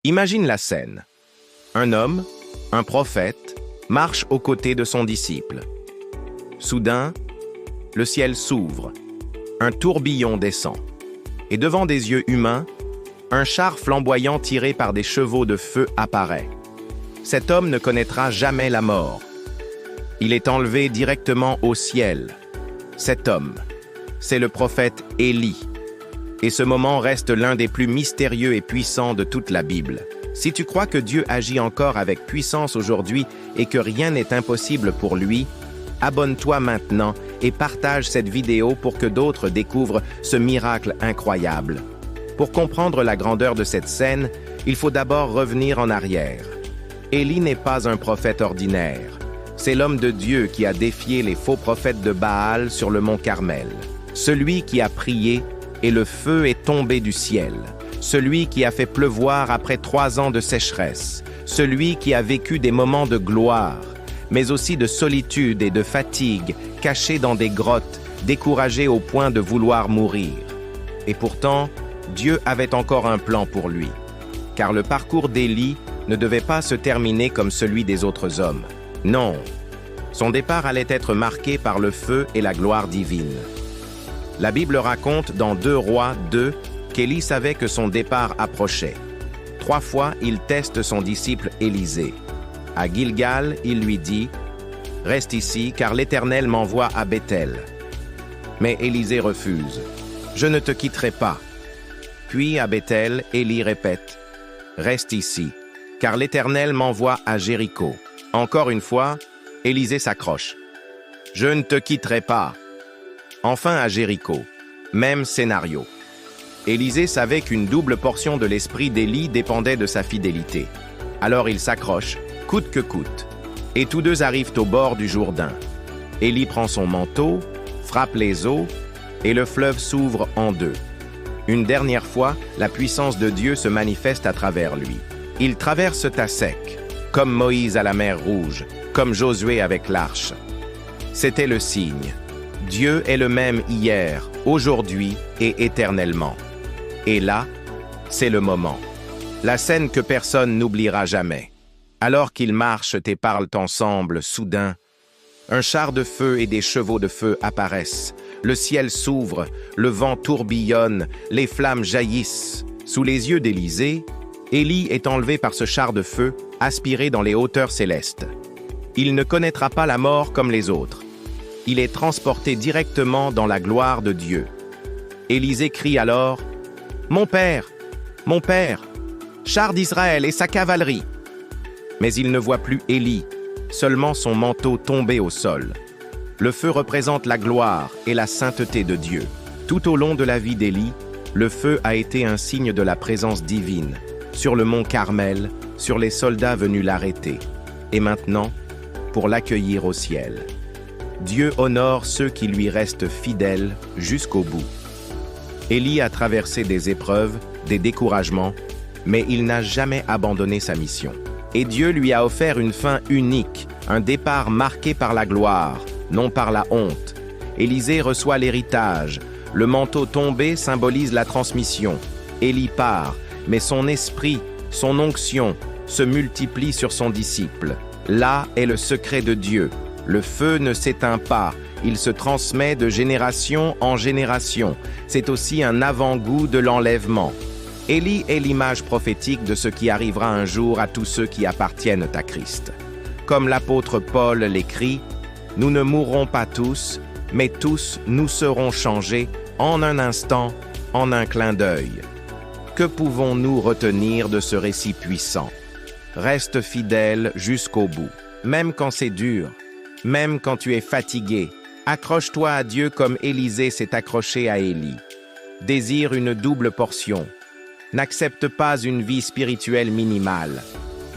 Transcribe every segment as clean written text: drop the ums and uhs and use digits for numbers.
Imagine la scène. Un homme, un prophète, marche aux côtés de son disciple. Soudain, le ciel s'ouvre, un tourbillon descend, et devant des yeux humains, un char flamboyant tiré par des chevaux de feu apparaît. Cet homme ne connaîtra jamais la mort. Il est enlevé directement au ciel. Cet homme, c'est le prophète Élie. Et ce moment reste l'un des plus mystérieux et puissants de toute la Bible. Si tu crois que Dieu agit encore avec puissance aujourd'hui et que rien n'est impossible pour lui, abonne-toi maintenant et partage cette vidéo pour que d'autres découvrent ce miracle incroyable. Pour comprendre la grandeur de cette scène, il faut d'abord revenir en arrière. Élie n'est pas un prophète ordinaire. C'est l'homme de Dieu qui a défié les faux prophètes de Baal sur le mont Carmel. Celui qui a prié et le feu est tombé du ciel. Celui qui a fait pleuvoir après 3 ans de sécheresse. Celui qui a vécu des moments de gloire, mais aussi de solitude et de fatigue, caché dans des grottes, découragé au point de vouloir mourir. Et pourtant, Dieu avait encore un plan pour lui, car le parcours d'Élie ne devait pas se terminer comme celui des autres hommes. Non, son départ allait être marqué par le feu et la gloire divine. La Bible raconte dans 2 Rois 2 qu'Élie savait que son départ approchait. 3 fois, il teste son disciple Élisée. À Gilgal, il lui dit « Reste ici, car l'Éternel m'envoie à Béthel. » Mais Élisée refuse. « Je ne te quitterai pas. » Puis à Béthel, Élie répète « Reste ici, car l'Éternel m'envoie à Jéricho. » Encore une fois, Élisée s'accroche. « Je ne te quitterai pas. » Enfin à Jéricho, même scénario. Élisée savait qu'une double portion de l'esprit d'Élie dépendait de sa fidélité. Alors il s'accroche, coûte que coûte. Et tous deux arrivent au bord du Jourdain. Élie prend son manteau, frappe les eaux, et le fleuve s'ouvre en 2. Une dernière fois, la puissance de Dieu se manifeste à travers lui. Il traverse à sec, comme Moïse à la mer Rouge, comme Josué avec l'arche. C'était le signe. Dieu est le même hier, aujourd'hui et éternellement. Et là, c'est le moment. La scène que personne n'oubliera jamais. Alors qu'ils marchent et parlent ensemble, soudain, un char de feu et des chevaux de feu apparaissent. Le ciel s'ouvre, le vent tourbillonne, les flammes jaillissent. Sous les yeux d'Élisée, Élie est enlevé par ce char de feu, aspiré dans les hauteurs célestes. Il ne connaîtra pas la mort comme les autres. Il est transporté directement dans la gloire de Dieu. Élisée crie alors « Mon père, char d'Israël et sa cavalerie !» Mais il ne voit plus Élie, seulement son manteau tombé au sol. Le feu représente la gloire et la sainteté de Dieu. Tout au long de la vie d'Élie, le feu a été un signe de la présence divine, sur le mont Carmel, sur les soldats venus l'arrêter, et maintenant, pour l'accueillir au ciel. Dieu honore ceux qui lui restent fidèles jusqu'au bout. Élie a traversé des épreuves, des découragements, mais il n'a jamais abandonné sa mission. Et Dieu lui a offert une fin unique, un départ marqué par la gloire, non par la honte. Élisée reçoit l'héritage. Le manteau tombé symbolise la transmission. Élie part, mais son esprit, son onction, se multiplient sur son disciple. Là est le secret de Dieu. Le feu ne s'éteint pas, il se transmet de génération en génération. C'est aussi un avant-goût de l'enlèvement. Élie est l'image prophétique de ce qui arrivera un jour à tous ceux qui appartiennent à Christ. Comme l'apôtre Paul l'écrit, « Nous ne mourrons pas tous, mais tous nous serons changés en un instant, en un clin d'œil. » Que pouvons-nous retenir de ce récit puissant? Reste fidèle jusqu'au bout, même quand c'est dur, même quand tu es fatigué. Accroche-toi à Dieu comme Élisée s'est accroché à Élie. Désire une double portion. N'accepte pas une vie spirituelle minimale.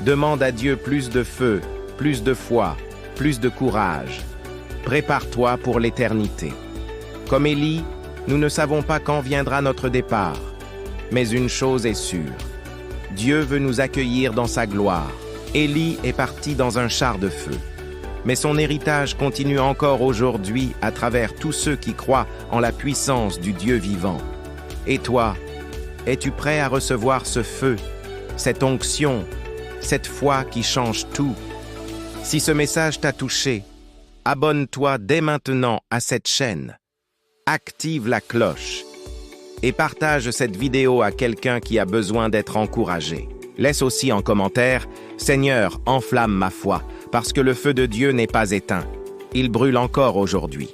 Demande à Dieu plus de feu, plus de foi, plus de courage. Prépare-toi pour l'éternité. Comme Élie, nous ne savons pas quand viendra notre départ. Mais une chose est sûre. Dieu veut nous accueillir dans sa gloire. Élie est parti dans un char de feu. Mais son héritage continue encore aujourd'hui à travers tous ceux qui croient en la puissance du Dieu vivant. Et toi, es-tu prêt à recevoir ce feu, cette onction, cette foi qui change tout. Si ce message t'a touché, abonne-toi dès maintenant à cette chaîne. Active la cloche et partage cette vidéo à quelqu'un qui a besoin d'être encouragé. Laisse aussi en commentaire « Seigneur, enflamme ma foi, parce que le feu de Dieu n'est pas éteint. Il brûle encore aujourd'hui. »